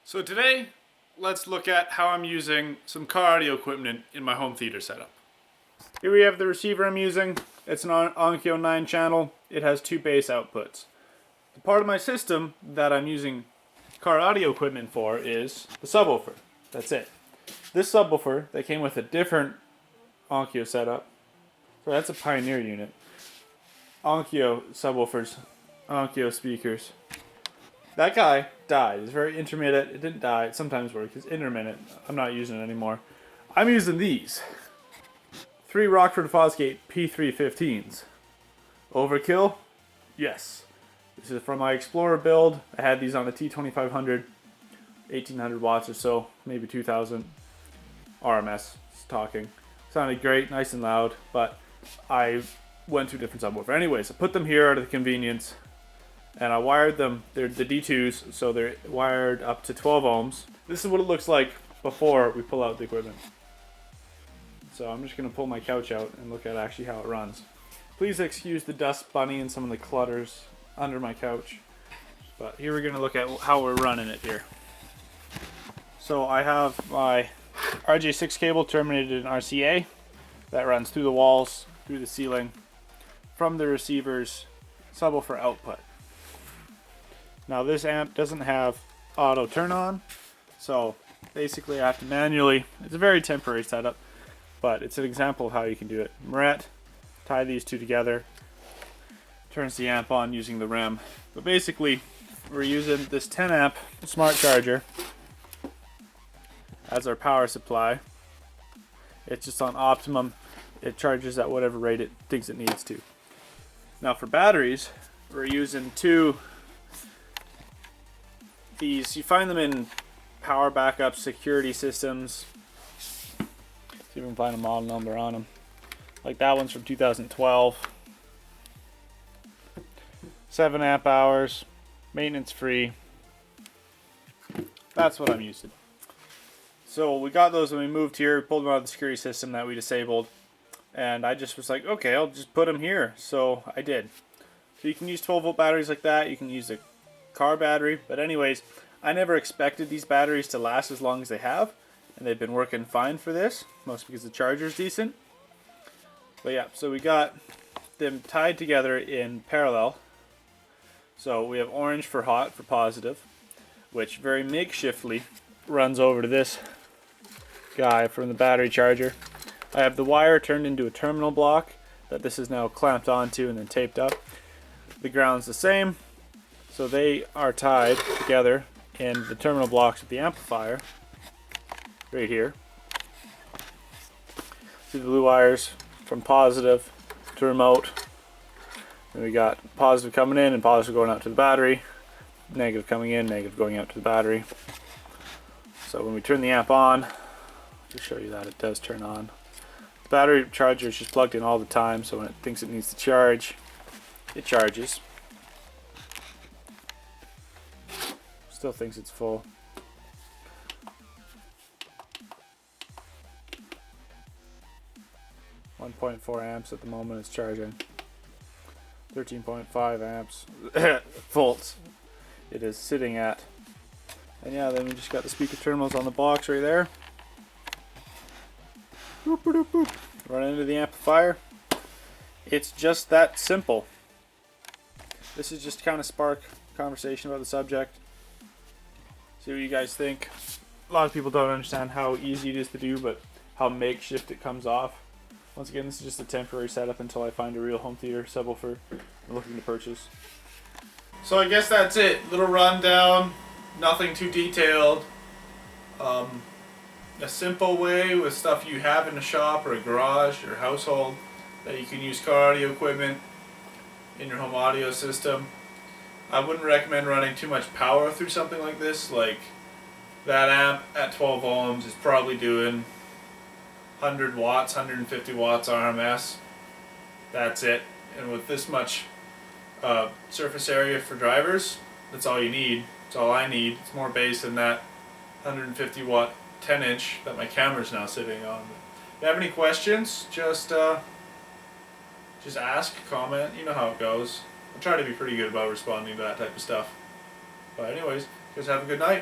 So today, let's look at how I'm using some car audio equipment in my home theater setup. Here we have the receiver I'm using. It's an Onkyo 9 channel. It has two bass outputs. The part of my system that I'm using car audio equipment for is the subwoofer. That's it. This subwoofer that came with a different Onkyo setup. So that's a Pioneer unit. Onkyo subwoofers, Onkyo speakers. That guy died. It's very intermittent. It didn't die. It sometimes works. It's intermittent. I'm not using it anymore. I'm using these. 3 Rockford Fosgate P315s. Overkill? Yes. This is from my Explorer build. I had these on a T2500, 1800 watts or so, maybe 2000 RMS. Talking. Sounded great, nice and loud, but I went to a different subwoofer. Anyways, I put them here out of the convenience. And I wired them, they're the D2s, so they're wired up to 12 ohms. This is what it looks like before we pull out the equipment. So I'm just going to pull my couch out and look at actually how it runs. Please excuse the dust bunny and some of the clutters under my couch. But here we're going to look at how we're running it here. So I have my RJ6 cable terminated in RCA. That runs through the walls, through the ceiling, from the receiver's subwoofer output. Now this amp doesn't have auto turn on, so basically I have to manually, it's a very temporary setup, but it's an example of how you can do it. Muret, tie these two together, turns the amp on using the REM. But basically we're using this 10 amp smart charger as our power supply. It's just on optimum, it charges at whatever rate it thinks it needs to. Now for batteries, we're using these, you find them in power backup security systems. See if we can find a model number on them. Like that one's from 2012. 7 amp hours, maintenance free. That's what I'm using. So we got those when we moved here, pulled them out of the security system that we disabled. And I just was like, okay, I'll just put them here. So I did. So you can use 12 volt batteries like that. You can use a car battery, but anyways, I never expected these batteries to last as long as they have, and they've been working fine for this, mostly because the charger's decent. But yeah, so we got them tied together in parallel. So we have orange for hot, for positive, which very makeshiftly runs over to this guy from the battery charger. I have the wire turned into a terminal block that this is now clamped onto and then taped up. The ground's the same. So they are tied together in the terminal blocks of the amplifier, right here. See the blue wires from positive to remote. And we got positive coming in and positive going out to the battery. Negative coming in, negative going out to the battery. So when we turn the amp on, to show you that it does turn on. The battery charger is just plugged in all the time, so when it thinks it needs to charge, it charges. Still thinks it's full. .4 amps at the moment it's charging. 13.5 amps volts it is sitting at. And yeah, then we just got the speaker terminals on the box right there. Boop, boop, boop. Run into the amplifier. It's just that simple. This is just kind of spark conversation about the subject. See what you guys think. A lot of people don't understand how easy it is to do, but how makeshift it comes off. Once again, this is just a temporary setup until I find a real home theater subwoofer I'm looking to purchase. So I guess that's it. Little rundown, nothing too detailed. A simple way with stuff you have in a shop or a garage or household that you can use car audio equipment in your home audio system. I wouldn't recommend running too much power through something like this. Like that amp at 12 ohms is probably doing 100 watts, 150 watts RMS. That's it. And with this much surface area for drivers, that's all you need. That's all I need. It's more bass than that 150 watt 10 inch that my camera's now sitting on. If you have any questions, just ask, comment, you know how it goes. I try to be pretty good about responding to that type of stuff. But anyways, guys have a good night.